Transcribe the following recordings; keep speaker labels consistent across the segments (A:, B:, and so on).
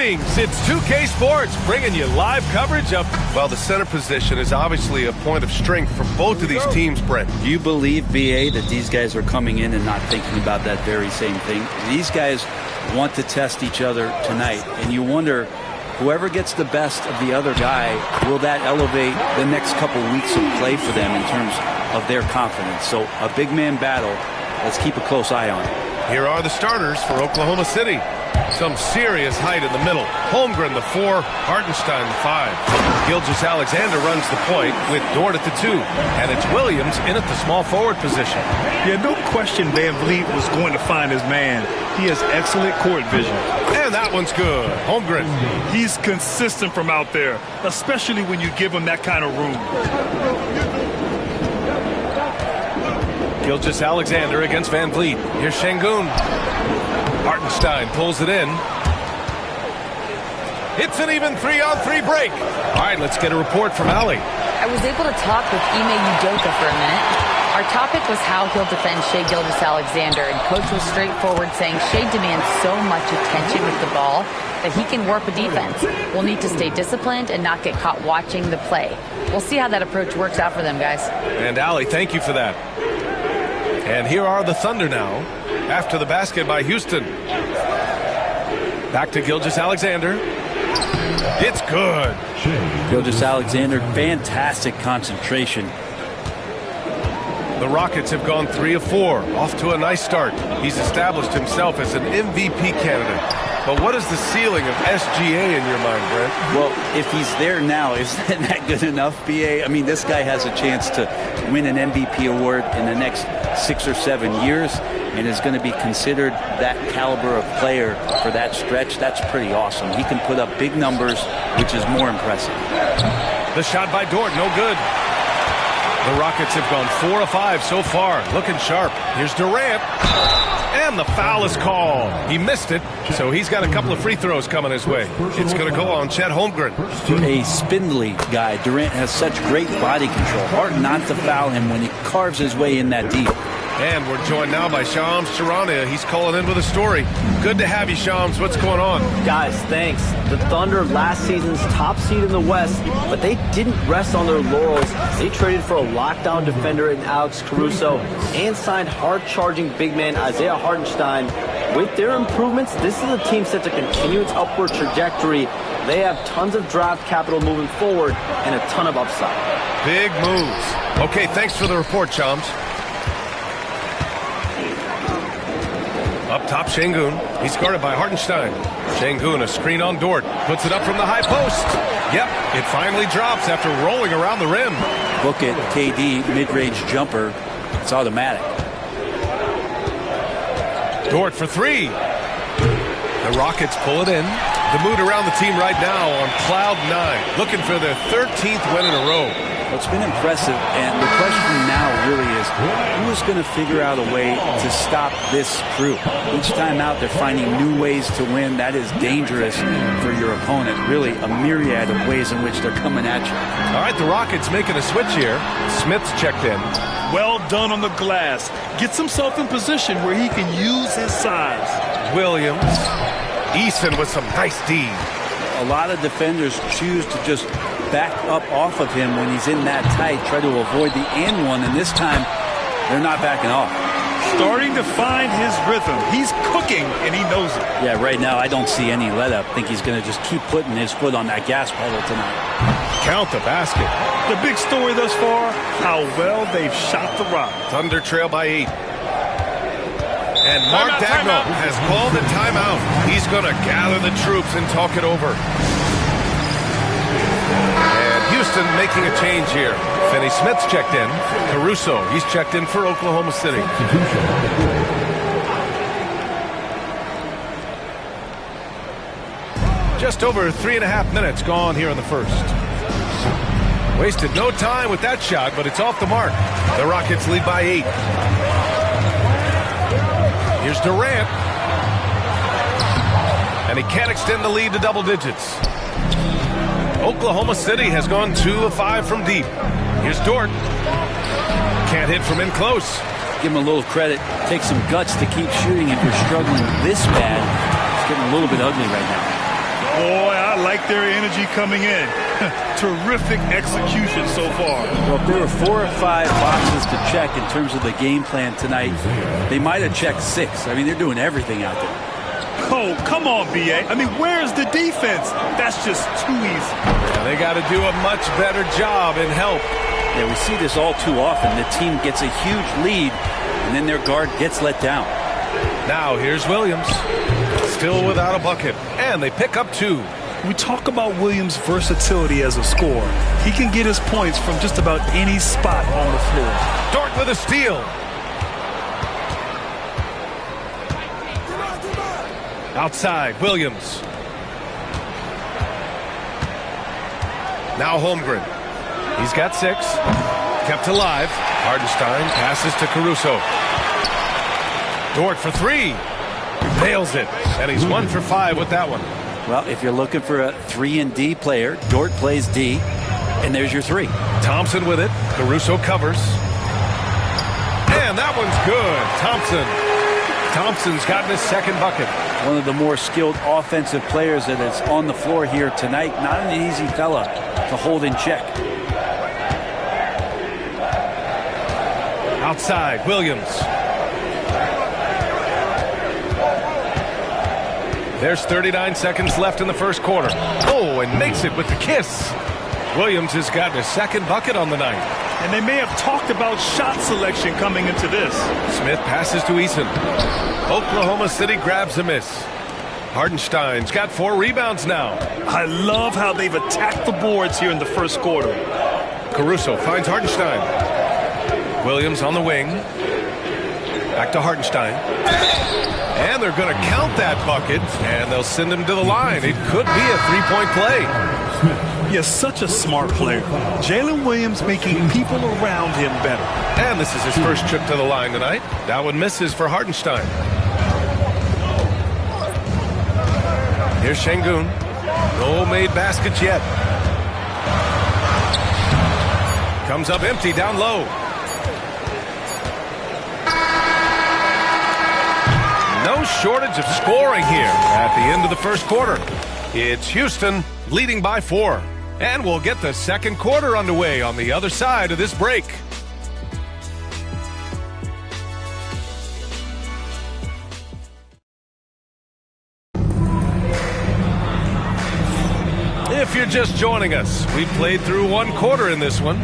A: Greetings, it's 2K Sports bringing you live coverage of... Well, the center position is obviously a point of strength for both of these teams, Brent.
B: Do you believe, BA, that these guys are coming in and not thinking about that very same thing? These guys want to test each other tonight, and you wonder, whoever gets the best of the other guy, will that elevate the next couple weeks of play for them in terms of their confidence? So a big man battle. Let's keep a close eye on it.
A: Here are the starters for Oklahoma City. Some serious height in the middle. Holmgren, the 4. Hartenstein, the 5. Gilgeous-Alexander runs the point with Dort at the 2. And it's Williams in at the small forward position.
C: Yeah, no question Van Vliet was going to find his man. He has excellent court vision.
A: And that one's good. Holmgren.
C: He's consistent from out there, especially when you give him that kind of room.
A: Gilgeous-Alexander against Van Vliet. Here's Şengün. Hartenstein pulls it in. It's an even 3-on-3 break. All right, let's get a report from Allie.
D: I was able to talk with Ime Udoka for a minute. Our topic was how he'll defend Shai Gilgeous-Alexander, and Coach was straightforward, saying Shai demands so much attention with the ball that he can warp a defense. We'll need to stay disciplined and not get caught watching the play. We'll see how that approach works out for them, guys.
A: And Allie, thank you for that. And here are the Thunder now, after the basket by Houston. Back to Gilgeous-Alexander. It's good.
B: Gilgeous-Alexander, fantastic concentration.
A: The Rockets have gone 3 of 4, off to a nice start. He's established himself as an MVP candidate. But what is the ceiling of SGA in your mind, Brent?
B: Well, if he's there now, isn't that good enough, BA? I mean, this guy has a chance to win an MVP award in the next 6 or 7 years and is going to be considered that caliber of player for that stretch. That's pretty awesome. He can put up big numbers, which is more impressive.
A: The shot by Dort, no good. The Rockets have gone 4 of 5 so far, looking sharp. Here's Durant. And the foul is called. He missed it, so he's got a couple of free throws coming his way. It's going to go on Chet Holmgren.
B: A spindly guy. Durant has such great body control. Hard not to foul him when he carves his way in that deep.
A: And we're joined now by Shams Charania. He's calling in with a story. Good to have you, Shams. What's going on?
E: Guys, thanks. The Thunder, last season's top seed in the West, but they didn't rest on their laurels. They traded for a lockdown defender in Alex Caruso and signed hard-charging big man Isaiah Hartenstein. With their improvements, this is a team set to continue its upward trajectory. They have tons of draft capital moving forward and a ton of upside.
A: Big moves. Okay, thanks for the report, Shams. Up top, Şengün. He's guarded by Hartenstein. Şengün, a screen on Dort. Puts it up from the high post. Yep, it finally drops after rolling around the rim.
B: Look at KD, mid-range jumper. It's automatic.
A: Dort for 3. The Rockets pull it in. The mood around the team right now on cloud 9. Looking for their 13th win in a row.
B: Well, it's been impressive, and the question now really is, who is going to figure out a way to stop this crew? Each time out, they're finding new ways to win. That is dangerous for your opponent. Really, a myriad of ways in which they're coming at you.
A: All right, the Rockets making a switch here. Smith's checked in.
C: Well done on the glass. Gets himself in position where he can use his size.
A: Williams. Eason with some nice D.
B: A lot of defenders choose to just back up off of him when he's in that tight, try to avoid the and one, and this time they're not backing off.
C: Starting to find his rhythm. He's cooking, and he knows it.
B: Yeah, right now I don't see any let-up. I think he's going to just keep putting his foot on that gas pedal tonight.
A: Count the basket.
C: The big story thus far, how well they've shot the rock.
A: Thunder trail by 8. And Mark Dagnall has called a timeout. He's going to gather the troops and talk it over. And Houston making a change here. Finney Smith's checked in. Caruso, he's checked in for Oklahoma City. Just over 3.5 minutes gone here in the first. Wasted no time with that shot, but it's off the mark. The Rockets lead by 8. Here's Durant. And he can't extend the lead to double digits. Oklahoma City has gone 2 of 5 from deep. Here's Dort. Can't hit from in close.
B: Give him a little credit. Take some guts to keep shooting if you're struggling this bad. It's getting a little bit ugly right now.
C: Boy, I like their energy coming in. Terrific execution so far.
B: Well, if there were 4 or 5 boxes to check in terms of the game plan tonight, they might have checked 6. I mean, they're doing everything out there.
C: Oh, come on, B.A. I mean, where's the defense? That's just too easy.
A: Yeah, they got to do a much better job in help.
B: Yeah, we see this all too often. The team gets a huge lead, and then their guard gets let down.
A: Now here's Williams. Still without a bucket. And they pick up 2.
C: We talk about Williams' versatility as a scorer. He can get his points from just about any spot on the floor.
A: Dort with a steal. Outside, Williams. Now Holmgren. He's got 6. Kept alive. Hardenstein passes to Caruso. Dort for 3. Nails it. And he's 1 for 5 with that one.
B: Well, if you're looking for a 3-and-D player, Dort plays D, and there's your 3.
A: Thompson with it. Caruso covers. And that one's good. Thompson's gotten his 2nd bucket.
B: One of the more skilled offensive players that is on the floor here tonight. Not an easy fella to hold in check.
A: Outside, Williams. There's 39 seconds left in the first quarter. Oh, and makes it with the kiss. Williams has gotten his 2nd bucket on the night.
C: And they may have talked about shot selection coming into this.
A: Smith passes to Eason. Oklahoma City grabs a miss. Hardenstein's got 4 rebounds now.
C: I love how they've attacked the boards here in the first quarter.
A: Caruso finds Hardenstein. Williams on the wing. Back to Hardenstein. And they're going to count that bucket, and they'll send him to the line. It could be a 3-point play.
C: Yes, such a smart player. Jalen Williams making people around him better.
A: And this is his first trip to the line tonight. That one misses for Hardenstein. Here's Şengün. No made baskets yet. Comes up empty down low. No shortage of scoring here at the end of the first quarter. It's Houston leading by 4. And we'll get the second quarter underway on the other side of this break. If you're just joining us, we've played through 1 quarter in this one.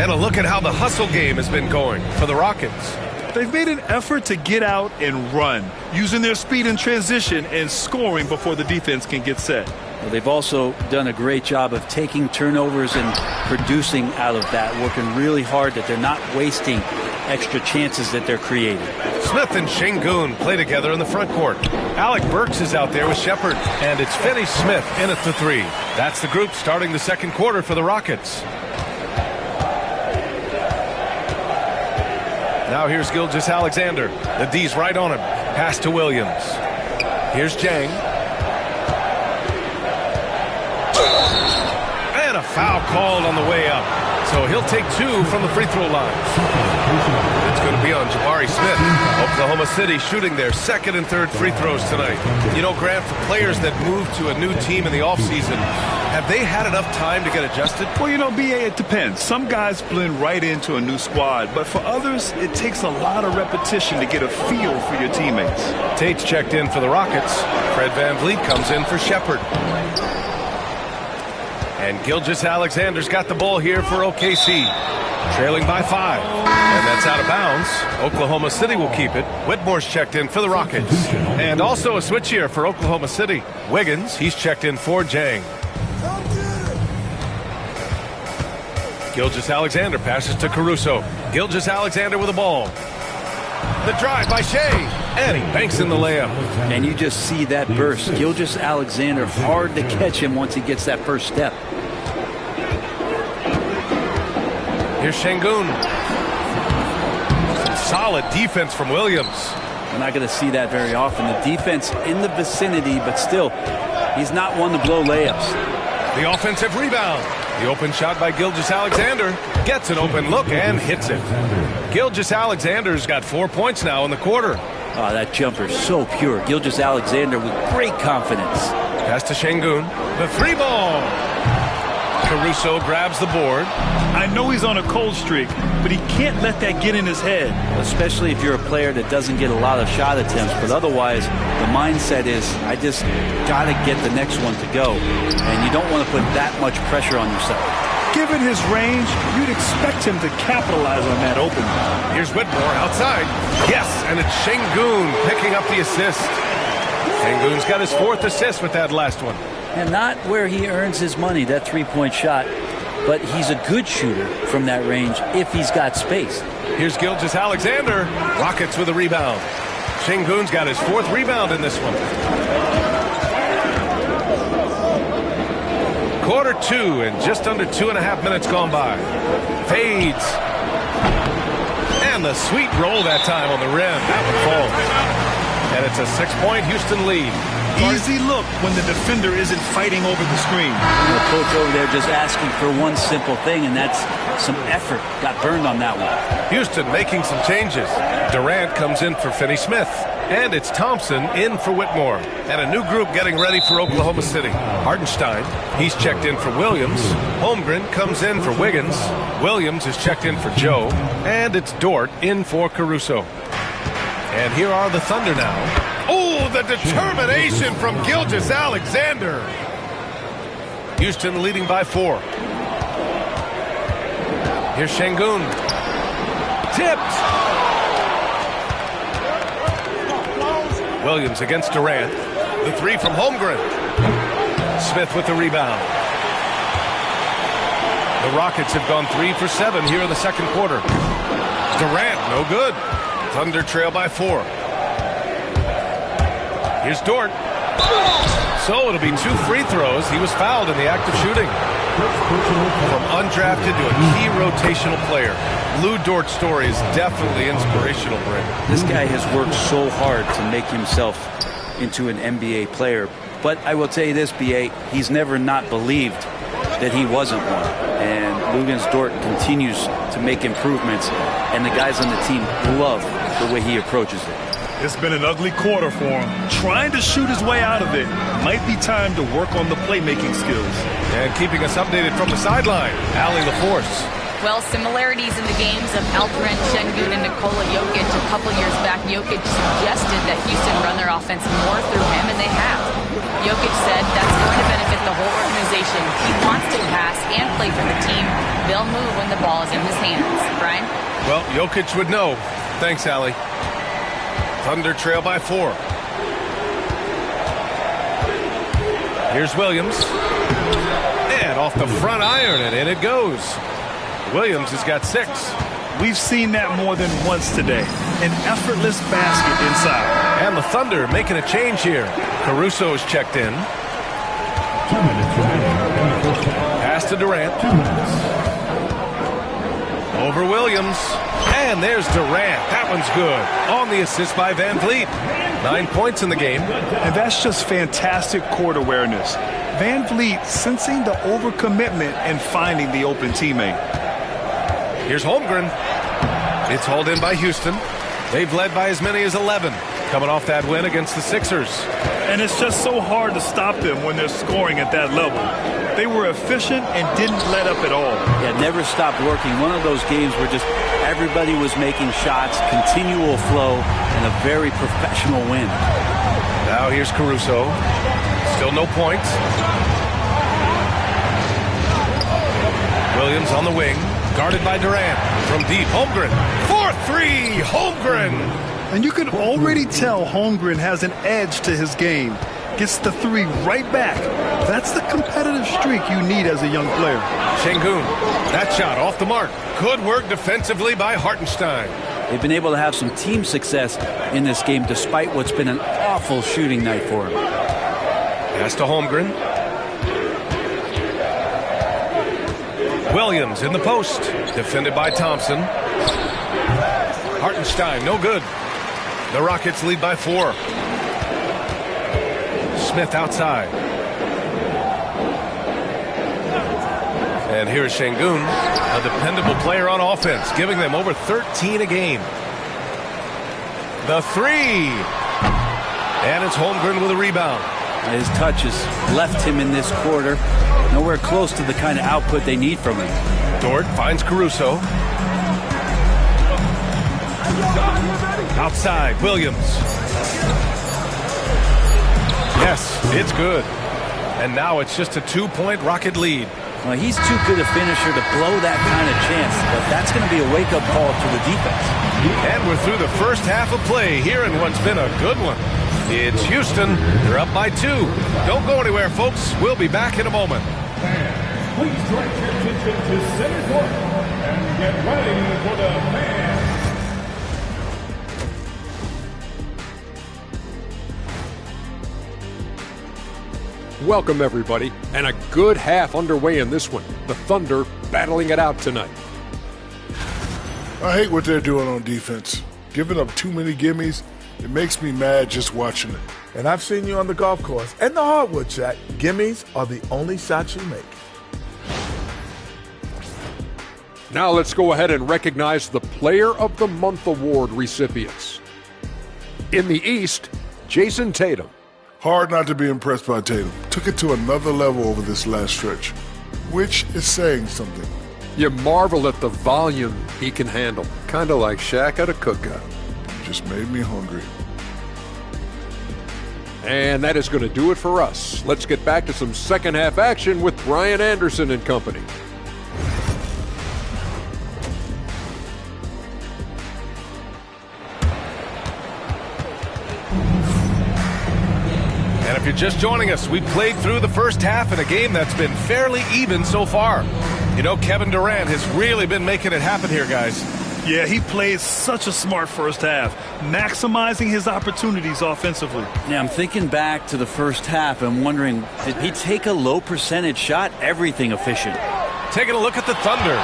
A: And a look at how the hustle game has been going for the Rockets.
C: They've made an effort to get out and run, using their speed in transition and scoring before the defense can get set.
B: Well, they've also done a great job of taking turnovers and producing out of that, working really hard that they're not wasting extra chances that they're creating.
A: Smith and Şengün play together in the front court. Alec Burks is out there with Shepherd, and it's Finney-Smith in at the 3. That's the group starting the second quarter for the Rockets. Now here's Gilgeous-Alexander. The D's right on him. Pass to Williams. Here's Jang. And a foul called on the way up. So he'll take 2 from the free throw line. It's going to be on Jabari Smith. Oklahoma City shooting their 2nd and 3rd free throws tonight. You know, Grant, for players that move to a new team in the offseason, have they had enough time to get adjusted?
C: Well, you know, B.A., it depends. Some guys blend right into a new squad, but for others, it takes a lot of repetition to get a feel for your teammates.
A: Tate's checked in for the Rockets. Fred VanVleet comes in for Shepherd. And Gilgeous-Alexander's got the ball here for OKC. Trailing by 5. And that's out of bounds. Oklahoma City will keep it. Whitmore's checked in for the Rockets. And also a switch here for Oklahoma City. Wiggins, he's checked in for Jang. Gilgeous-Alexander passes to Caruso. Gilgeous-Alexander with the ball. The drive by Shea. And he banks in the layup.
B: And you just see that burst. Gilgeous-Alexander, hard to catch him once he gets that first step.
A: Here's Şengün. Solid defense from Williams.
B: We're not going to see that very often. The defense in the vicinity, but still, he's not one to blow layups.
A: The offensive rebound. The open shot by Gilgeous-Alexander. Gets an open look and hits it. Gilgeous-Alexander's got 4 points now in the quarter.
B: Oh, that jumper is so pure. Gilgeous-Alexander with great confidence.
A: Pass to Şengün. The three ball. Caruso grabs the board.
C: I know he's on a cold streak, but he can't let that get in his head.
B: Especially if you're a player that doesn't get a lot of shot attempts, but otherwise the mindset is, I just got to get the next one to go. And you don't want to put that much pressure on yourself.
C: Given his range, you'd expect him to capitalize on that opening.
A: Here's Whitmore outside. Yes, and it's Şengün picking up the assist. Şengün's got his 4th assist with that last one.
B: And not where he earns his money, that three-point shot, but he's a good shooter from that range if he's got space.
A: Here's Gilgeous-Alexander. Rockets with a rebound. Şengün's got his 4th rebound in this one. Quarter 2 and just under 2.5 minutes gone by. Fades. And the sweet roll that time on the rim. That one falls. And it's a 6-point Houston lead.
C: Easy look when the defender isn't fighting over the screen.
B: The coach over there just asking for one simple thing, and that's some effort. Got burned on that one.
A: Houston making some changes. Durant comes in for Finney-Smith. And it's Thompson in for Whitmore. And a new group getting ready for Oklahoma City. Hartenstein, he's checked in for Williams. Holmgren comes in for Wiggins. Williams is checked in for Joe. And it's Dort in for Caruso. And here are the Thunder now. Oh, the determination from Gilgeous-Alexander. Houston leading by 4. Here's Şengün. Tipped. Williams against Durant. The 3 from Holmgren. Smith with the rebound. The Rockets have gone 3 for 7 here in the second quarter. Durant, no good. Thunder trail by 4. Here's Dort. So it'll be 2 free throws. He was fouled in the act of shooting. From undrafted to a key rotational player. Lou Dort's story is definitely inspirational, Brent.
B: This guy has worked so hard to make himself into an NBA player. But I will tell you this, B.A., he's never not believed that he wasn't one. And Luguentz Dort continues to make improvements, and the guys on the team love the way he approaches it.
C: It's been an ugly quarter for him. Trying to shoot his way out of it. Might be time to work on the playmaking skills.
A: And keeping us updated from the sideline, Allie LaForce.
D: Well, similarities in the games of Alperen Şengün and Nikola Jokic. A couple years back, Jokic suggested that Houston run their offense more through him, and they have. Jokic said that's going to benefit the whole organization. He wants to pass and play for the team. They'll move when the ball is in his hands. Brian?
A: Well, Jokic would know. Thanks, Allie. Thunder trail by 4. Here's Williams. And off the front iron, and in it goes. Williams has got 6.
C: We've seen that more than once today. An effortless basket inside.
A: And the Thunder making a change here. Caruso is checked in. Pass to Durant. Over Williams. And there's Durant. That one's good. On the assist by Van Vliet. 9 points in the game.
C: And that's just fantastic court awareness. Van Vliet sensing the overcommitment and finding the open teammate.
A: Here's Holmgren. It's hauled in by Houston. They've led by as many as 11. Coming off that win against the Sixers.
C: And it's just so hard to stop them when they're scoring at that level. They were efficient and didn't let up at all.
B: Yeah, never stopped working. One of those games where just everybody was making shots, continual flow, and a very professional win.
A: Now here's Caruso. Still no points. Williams on the wing. Guarded by Durant. From deep, Holmgren. 4-3, Holmgren.
C: And you can already tell Holmgren has an edge to his game. Gets the 3 right back. That's the competitive streak you need as a young player.
A: Şengün, that shot off the mark. Good work defensively by Hartenstein.
B: They've been able to have some team success in this game despite what's been an awful shooting night for him.
A: Pass to Holmgren. Williams in the post. Defended by Thompson. Hartenstein, no good. The Rockets lead by 4. Smith outside. And here's Şengün, a dependable player on offense, giving them over 13 a game. The 3. And it's Holmgren with a rebound.
B: His touch has left him in this quarter. Nowhere close to the kind of output they need from him.
A: Dort finds Caruso. Outside, Williams. Yes, it's good. And now it's just a 2-point Rocket lead.
B: Well, he's too good a finisher to blow that kind of chance, but that's going to be a wake-up call to the defense.
A: And we're through the first half of play here in what's been a good one. It's Houston. They're up by 2. Don't go anywhere, folks. We'll be back in a moment.
F: Please direct your attention to center court and get ready for the fan.
G: Welcome, everybody, and a good half underway in this one. The Thunder battling it out tonight.
H: I hate what they're doing on defense. Giving up too many gimmies, it makes me mad just watching it.
I: And I've seen you on the golf course and the hardwood track. Gimmies are the only shots you make.
G: Now let's go ahead and recognize the Player of the Month award recipients. In the East, Jason Tatum.
H: Hard not to be impressed by Tatum. Took it to another level over this last stretch, which is saying something.
G: You marvel at the volume he can handle. Kind of like Shaq at a cookout.
H: Just made me hungry.
G: And that is going to do it for us. Let's get back to some second half action with Brian Anderson and company.
A: And if you're just joining us, we played through the first half in a game that's been fairly even so far. You know, Kevin Durant has really been making it happen here, guys.
C: Yeah, he played such a smart first half, maximizing his opportunities offensively.
B: Yeah, I'm thinking back to the first half and wondering, did he take a low percentage shot? Everything efficient.
A: Taking a look at the Thunder.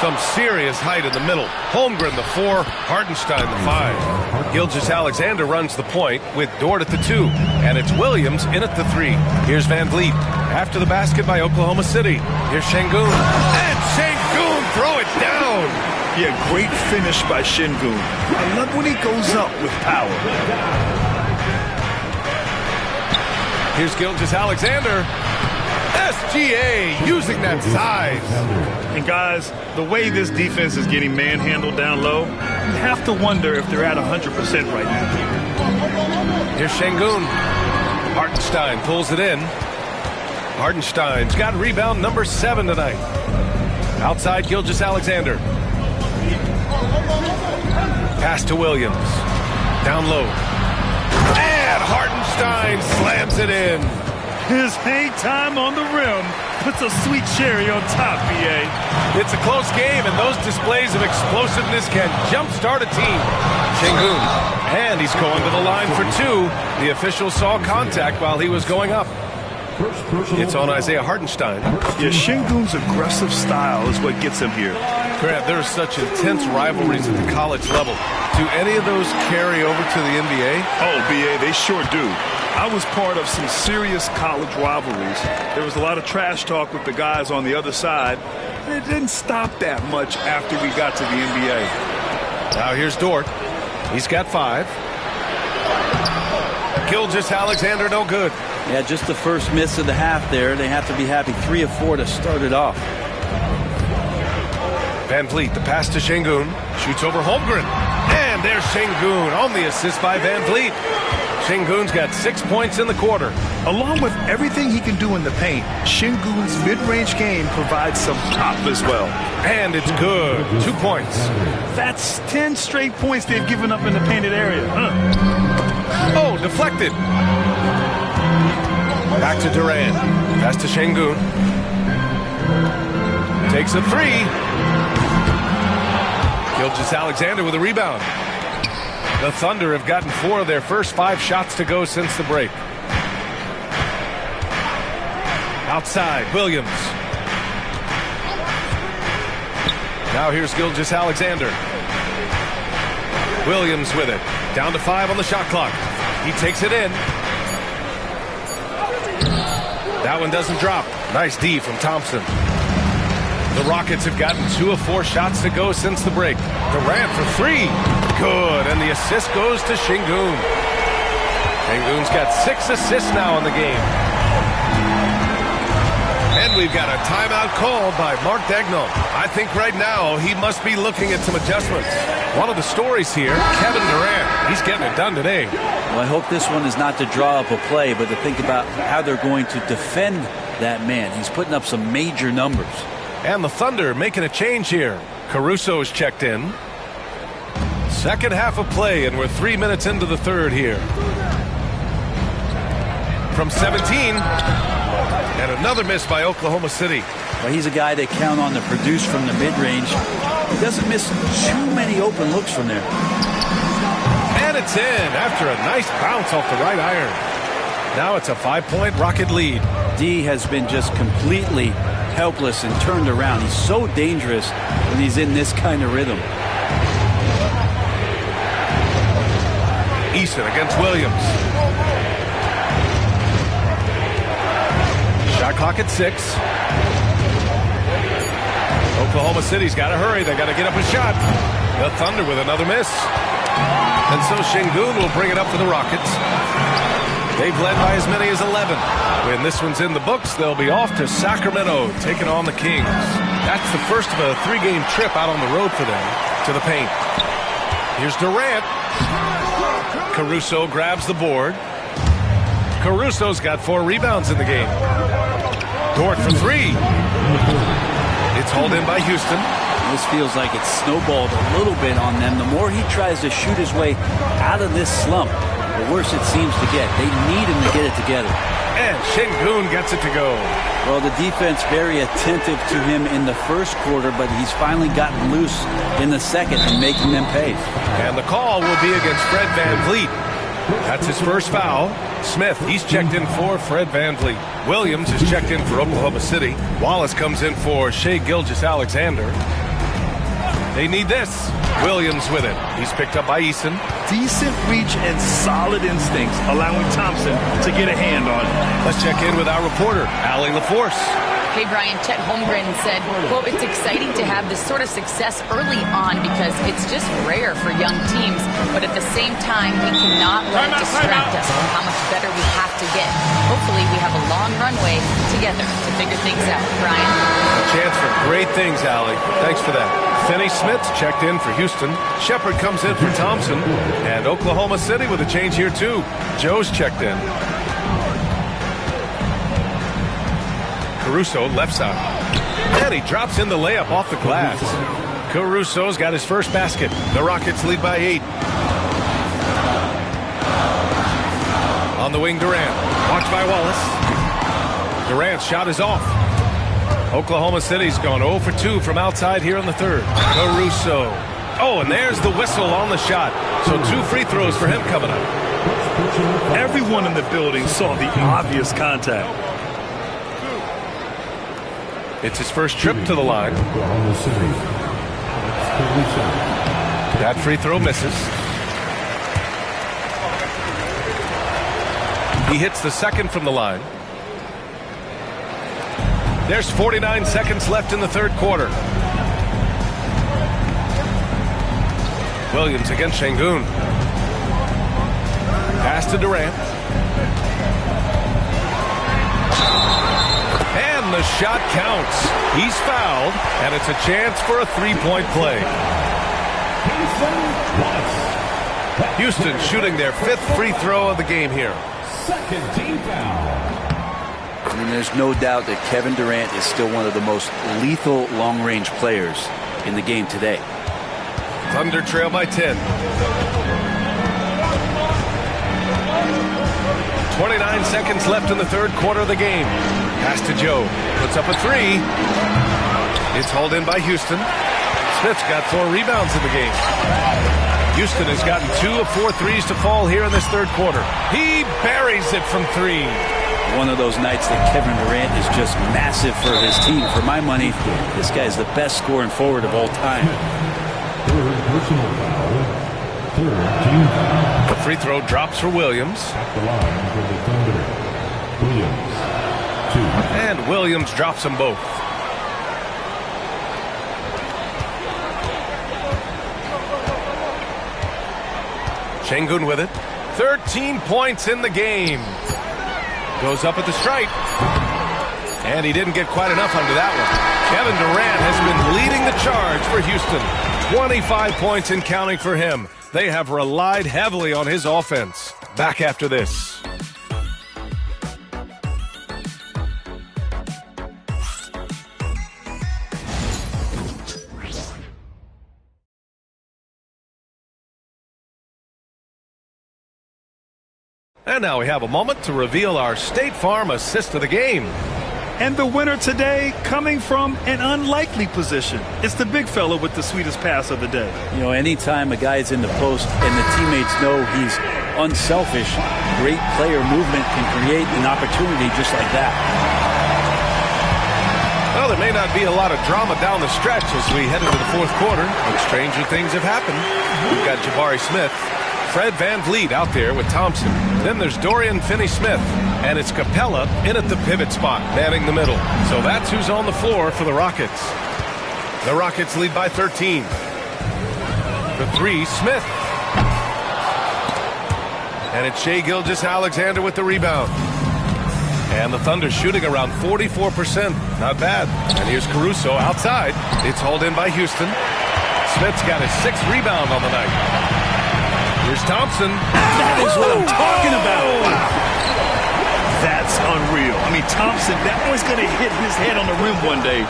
A: Some serious height in the middle. Holmgren, the 4. Hartenstein, the 5. Gilgeous-Alexander runs the point with Dort at the 2. And it's Williams in at the 3. Here's Van Vliet. After the basket by Oklahoma City. Here's Şengün. And Şengün throw it down.
C: Yeah, great finish by Şengün. I love when he goes up with power.
A: Here's Gilgeous-Alexander. SGA using that size.
C: And guys, the way this defense is getting manhandled down low, you have to wonder if they're at 100% right now.
A: Here's Şengün. Hartenstein pulls it in. Hartenstein's got rebound number 7 tonight. Outside Gilgeous-Alexander. Pass to Williams. Down low. And Hartenstein slams it in.
C: His hang time on the rim puts a sweet cherry on top, BA.
A: It's a close game, and those displays of explosiveness can jumpstart a team. Şengün. And he's going to the line for 2. The official saw contact while he was going up. It's on Isaiah Hartenstein.
C: Yeah, Şengün's aggressive style is what gets him here.
A: Grant, there are such intense rivalries at the college level. Do any of those carry over to the NBA?
C: Oh, BA, they sure do. I was part of some serious college rivalries. There was a lot of trash talk with the guys on the other side, and it didn't stop that much after we got to the NBA.
A: Now here's Dort. He's got 5. Gilgeous-Alexander no good.
B: Yeah, just the first miss of the half there. They have to be happy. 3 of 4 to start it off.
A: Van Vliet, the pass to Şengün. Shoots over Holmgren. And there's Şengün on the assist by Van Vliet. Şengün's got 6 points in the quarter.
C: Along with everything he can do in the paint, Şengün's mid-range game provides some pop as well.
A: And it's good. 2 points.
C: That's 10 straight points they've given up in the painted area.
A: Oh, deflected. Back to Durant. Pass to Şengün. Takes a 3. Gilgeous-Alexander with a rebound. The Thunder have gotten 4 of their first 5 shots to go since the break. Outside, Williams. Now here's Gilgeous-Alexander. Williams with it. Down to 5 on the shot clock. He takes it in. That one doesn't drop. Nice D from Thompson. The Rockets have gotten 2 of 4 shots to go since the break. Durant for 3. Good. And the assist goes to Şengün. Sengun's got 6 assists now in the game. And we've got a timeout called by Mark Daigneault. I think right now he must be looking at some adjustments. One of the stories here, Kevin Durant. He's getting it done today.
B: Well, I hope this one is not to draw up a play, but to think about how they're going to defend that man. He's putting up some major numbers.
A: And the Thunder making a change here. Caruso is checked in. Second half of play, and we're 3 minutes into the third here. From 17, and another miss by Oklahoma City.
B: Well, he's a guy they count on to produce from the mid-range. He doesn't miss too many open looks from there.
A: And it's in after a nice bounce off the right iron. Now it's a 5-point Rocket lead.
B: D has been just completely helpless and turned around. He's so dangerous when he's in this kind of rhythm.
A: Easton against Williams. Shot clock at 6. Oklahoma City's got to hurry. They got to get up a shot. The Thunder with another miss. And so Sengun will bring it up for the Rockets. They've led by as many as 11. When this one's in the books, they'll be off to Sacramento, taking on the Kings. That's the first of a 3-game trip out on the road for them to the paint. Here's Durant. Caruso grabs the board. Caruso's got 4 rebounds in the game. Dort for 3. It's hauled in by Houston.
B: This feels like it's snowballed a little bit on them. The more he tries to shoot his way out of this slump, the worse it seems to get. They need him to get it together.
A: And Sengun gets it to go.
B: Well, the defense very attentive to him in the first quarter, but he's finally gotten loose in the second and making them pay.
A: And the call will be against Fred VanVleet. That's his first foul. Smith, he's checked in for Fred VanVleet. Williams is checked in for Oklahoma City. Wallace comes in for Shai Gilgeous-Alexander. They need this. Williams with it. He's picked up by Eason.
C: Decent reach and solid instincts, allowing Thompson to get a hand on it.
A: Let's check in with our reporter, Allie LaForce.
D: Hey, Brian, Chet Holmgren said, quote, it's exciting to have this sort of success early on because it's just rare for young teams. But at the same time, we cannot let it distract us from how much better we have to get. Hopefully, we have a long runway together to figure things out. Brian?
A: A chance for great things, Allie. Thanks for that. Finney Smith's checked in for Houston. Shepard comes in for Thompson. And Oklahoma City with a change here, too. Joe's checked in. Caruso, left side. And he drops in the layup off the glass. Caruso's got his first basket. The Rockets lead by 8. On the wing, Durant. Watched by Wallace. Durant's shot is off. Oklahoma City's gone 0 for 2 from outside here in the third. Caruso. Oh, and there's the whistle on the shot. So 2 free throws for him coming up.
C: Everyone in the building saw the obvious contact.
A: It's his first trip to the line. That free throw misses. He hits the second from the line. There's 49 seconds left in the third quarter. Williams against Sengun. Pass to Durant. And the shot counts. He's fouled, and it's a chance for a 3-point play. Houston shooting their 5th free throw of the game here.
F: Second team foul.
B: I mean, there's no doubt that Kevin Durant is still one of the most lethal long-range players in the game today.
A: Thunder trail by 10. 29 seconds left in the third quarter of the game. Pass to Joe. Puts up a 3. It's hauled in by Houston. Smith's got 4 rebounds in the game. Houston has gotten 2 of 4 threes to fall here in this third quarter. He buries it from 3.
B: One of those nights that Kevin Durant is just massive for his team. For my money, this guy's the best scoring forward of all time.
F: Third personal foul. Third team foul.
A: The free throw drops for Williams.
F: At the line for the Thunder. Williams. 2.
A: And Williams drops them both. Sengun with it. 13 points in the game. Goes up at the stripe. And he didn't get quite enough under that one. Kevin Durant has been leading the charge for Houston. 25 points and counting for him. They have relied heavily on his offense. Back after this. And now we have a moment to reveal our State Farm assist of the game.
C: And the winner today coming from an unlikely position. It's the big fella with the sweetest pass of the day.
B: You know, anytime a guy's in the post and the teammates know he's unselfish, great player movement can create an opportunity just like that.
A: Well, there may not be a lot of drama down the stretch as we head into the fourth quarter, but stranger things have happened. We've got Jabari Smith, Fred VanVleet out there with Thompson. Then there's Dorian Finney-Smith, and it's Capella in at the pivot spot, manning the middle. So that's who's on the floor for the Rockets. The Rockets lead by 13. The three, Smith. And it's Shai Gilgeous-Alexander with the rebound. And the Thunder shooting around 44%. Not bad. And here's Caruso outside. It's hauled in by Houston. Smith's got his 6th rebound on the night. Here's Thompson.
C: That is what I'm talking about. That's unreal. I mean, Thompson, that was going to hit his head on the rim one day.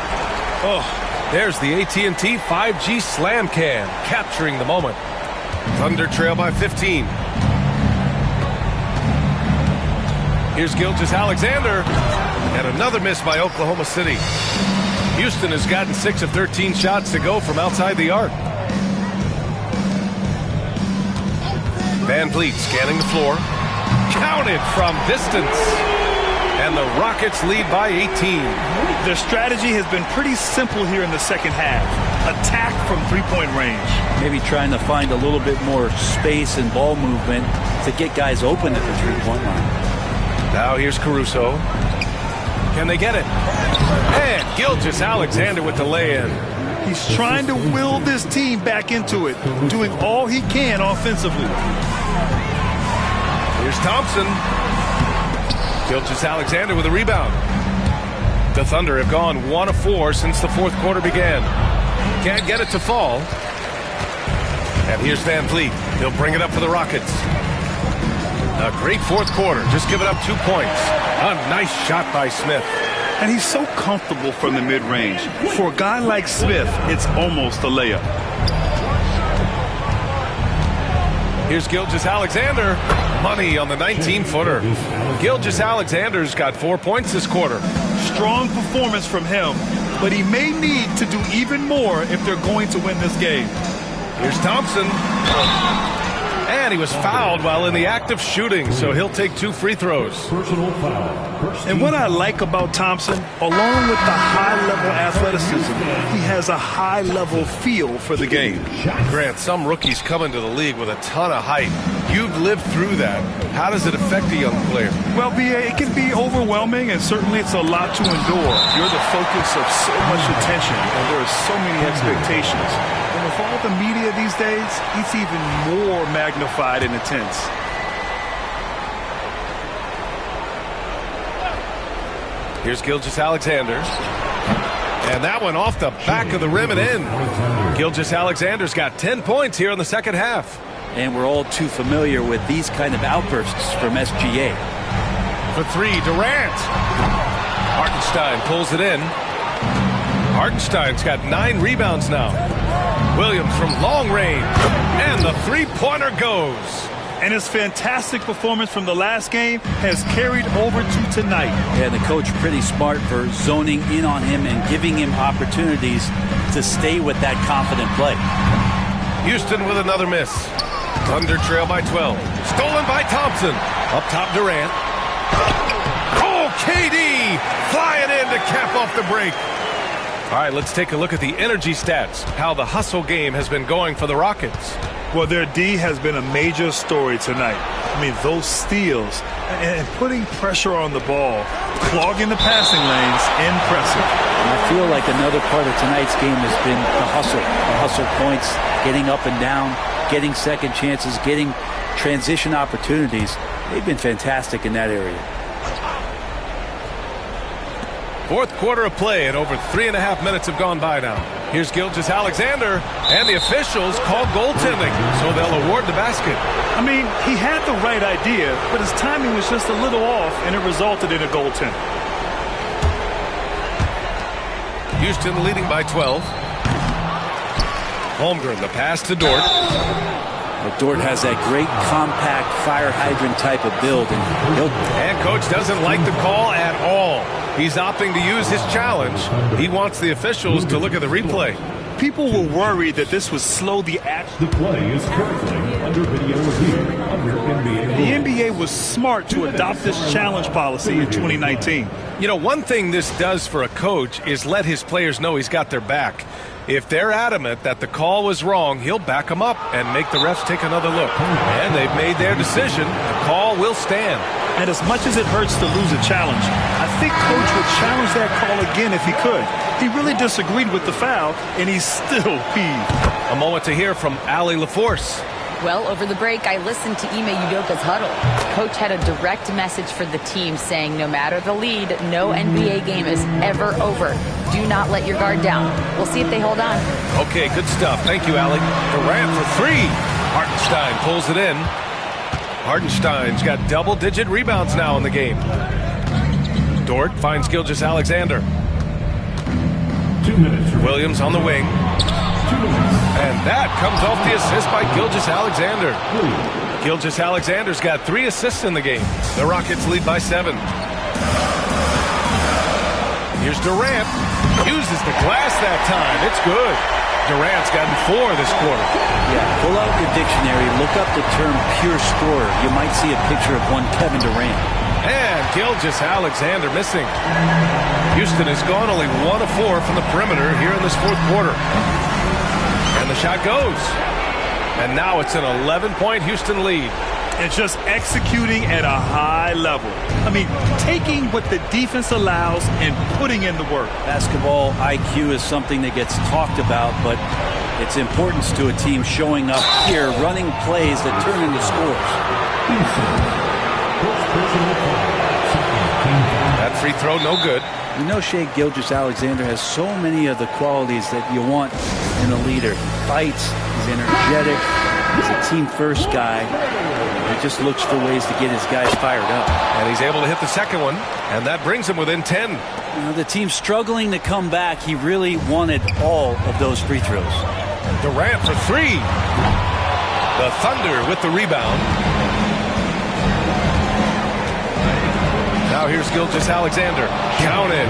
C: Oh.
A: There's the AT&T 5G Slam Cam, capturing the moment. Thunder trail by 15. Here's Gilgeous-Alexander. And another miss by Oklahoma City. Houston has gotten 6 of 13 shots to go from outside the arc. VanVleet scanning the floor. Counted from distance. And the Rockets lead by 18.
C: Their strategy has been pretty simple here in the second half. Attack from three-point range.
B: Maybe trying to find a little bit more space and ball movement to get guys open at the three-point line.
A: Now here's Caruso. Can they get it? And Gilgeous-Alexander with the lay-in.
C: He's trying to will this team back into it, doing all he can offensively.
A: Here's Thompson. Gilgeous-Alexander with a rebound. The Thunder have gone 1 of 4 since the fourth quarter began. Can't get it to fall. And here's VanVleet. He'll bring it up for the Rockets. A great fourth quarter. Just giving up 2 points. A nice shot by Smith.
C: And he's so comfortable from the mid-range. For a guy like Smith, it's almost a layup.
A: Here's Gilgeous-Alexander. Money on the 19-footer. Gilgeous-Alexander's got 4 points this quarter.
C: Strong performance from him, but he may need to do even more if they're going to win this game.
A: Here's Thompson. And he was fouled while in the act of shooting, so he'll take 2 free throws.
F: Personal foul.
C: And what I like about Thompson, along with the high-level athleticism, he has a high-level feel for the game.
A: Grant, some rookies come into the league with a ton of height. You've lived through that. How does it affect a young player?
C: Well, it can be overwhelming, and certainly it's a lot to endure. You're the focus of so much attention, and there are so many expectations. And with all the media these days, it's even more magnified and intense.
A: Here's Gilgeous-Alexander. And that one off the back of the rim and in. Gilgeous-Alexander's got 10 points here in the second half.
B: And we're all too familiar with these kind of outbursts from SGA.
A: For 3, Durant. Hartenstein pulls it in. Hartenstein's got 9 rebounds now. Williams from long range. And the three-pointer goes.
C: And his fantastic performance from the last game has carried over to tonight.
B: Yeah, the coach pretty smart for zoning in on him and giving him opportunities to stay with that confident play.
A: Houston with another miss. Thunder trail by 12. Stolen by Thompson. Up top, Durant. Oh, KD flying in to cap off the break. All right, let's take a look at the energy stats, how the hustle game has been going for the Rockets.
C: Well, their D has been a major story tonight. I mean, those steals and putting pressure on the ball, clogging the passing lanes, impressive.
B: And I feel like another part of tonight's game has been the hustle points, getting up and down. getting second chances, getting transition opportunities. They've been fantastic in that area.
A: Fourth quarter of play, and over 3.5 minutes have gone by now. Here's Gilgeous-Alexander, and the officials call goaltending, so they'll award the basket.
C: I mean, he had the right idea, but his timing was just a little off, and it resulted in a goaltend.
A: Houston leading by 12. Holmgren, the pass to Dort.
B: But Dort has that great compact fire hydrant type of build,
A: and coach doesn't like the call at all. He's opting to use his challenge. He wants the officials to look at the replay.
C: People were worried that this would slow the action.
F: The play is currently under video review under NBA rules.
C: The NBA was smart to adopt this challenge policy in 2019.
A: You know, one thing this does for a coach is let his players know he's got their back. If they're adamant that the call was wrong, he'll back them up and make the refs take another look. And they've made their decision. The call will stand.
C: And as much as it hurts to lose a challenge, I think Coach would challenge that call again if he could. He really disagreed with the foul, and he's still peeved.
A: A moment to hear from Allie LaForce.
D: Well, over the break, I listened to Ime Udoka's huddle. Coach had a direct message for the team saying no matter the lead, no NBA game is ever over. Do not let your guard down. We'll see if they hold on.
A: Okay, good stuff. Thank you, Allie. Durant for three. Hartenstein pulls it in. Hartenstein's got double-digit rebounds now in the game. Dort finds Gilgeous-Alexander.
F: 2 minutes.
A: Williams on the wing.
F: 2 minutes.
A: And that comes off the assist by Gilgeous-Alexander. Gilgeous-Alexander's got 3 assists in the game. The Rockets lead by 7. Here's Durant. Uses the glass that time. It's good. Durant's gotten 4 this quarter.
B: Yeah, pull out your dictionary, look up the term pure scorer. You might see a picture of one Kevin Durant.
A: And Gilgeous-Alexander missing. Houston has gone only 1 of 4 from the perimeter here in this fourth quarter. And the shot goes. And now it's an 11-point Houston lead.
C: And just executing at a high level. I mean, taking what the defense allows and putting in the work.
B: Basketball IQ is something that gets talked about, but its importance to a team showing up here, running plays that turn into scores.
A: That free throw, no good.
B: You know, Shai Gilgeous-Alexander has so many of the qualities that you want in a leader. He fights, he's energetic, he's a team-first guy. He just looks for ways to get his guys fired up.
A: And he's able to hit the second one, and that brings him within 10.
B: You know, the team's struggling to come back. He really wanted all of those free throws.
A: Durant for 3. The Thunder with the rebound. Now here's Gilgeous-Alexander. Counted.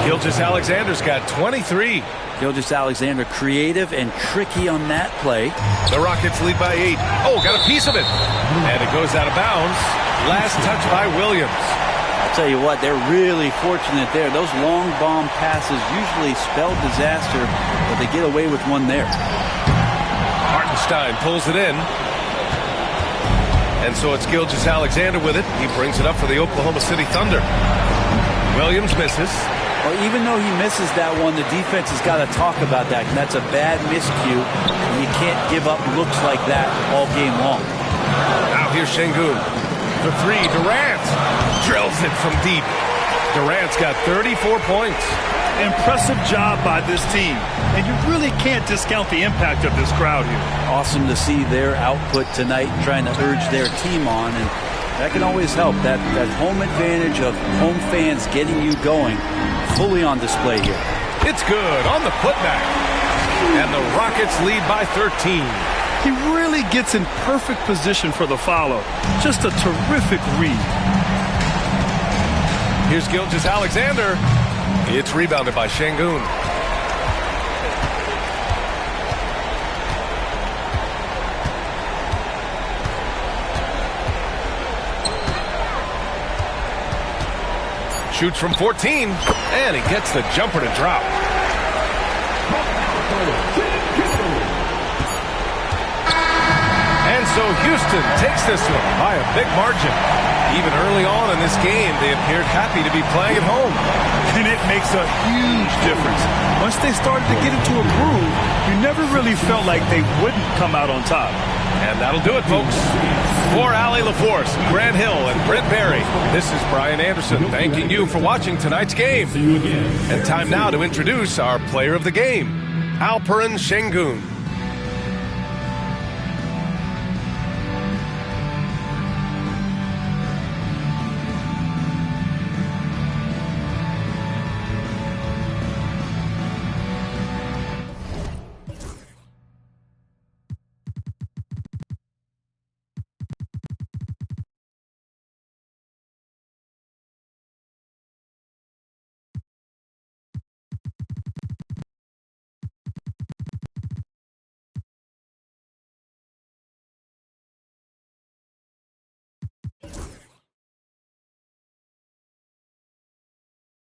A: Gilgeous-Alexander's got 23.
B: Gilgeous-Alexander creative and tricky on that play.
A: The Rockets lead by 8. Oh, got a piece of it. And it goes out of bounds. Last touch by Williams.
B: I'll tell you what, they're really fortunate there. Those long bomb passes usually spell disaster, but they get away with one there.
A: Hartenstein pulls it in. And so it's Gilgeous-Alexander with it. He brings it up for the Oklahoma City Thunder. Williams misses.
B: Well, even though he misses that one, the defense has got to talk about that. And that's a bad miscue. And you can't give up looks like that all game long.
A: Now here's Şengün. For 3, Durant drills it from deep. Durant's got 34 points.
C: Impressive job by this team. And you really can't discount the impact of this crowd here.
B: Awesome to see their output tonight, trying to urge their team on. And that can always help. That home advantage of home fans getting you going, fully on display here.
A: It's good on the putback. And the Rockets lead by 13.
C: He really gets in perfect position for the follow. Just a terrific read.
A: Here's Gilgeous-Alexander. It's rebounded by Şengün. Shoots from 14, and he gets the jumper to drop. And so Houston takes this one by a big margin. Even early on in this game, they appeared happy to be playing at home.
C: And it makes a huge difference. Once they started to get into a groove, you never really felt like they wouldn't come out on top.
A: And that'll do it, folks. For Allie LaForce, Grant Hill, and Brent Barry, this is Brian Anderson thanking you for watching tonight's game. And time now to introduce our player of the game, Alperen Şengün.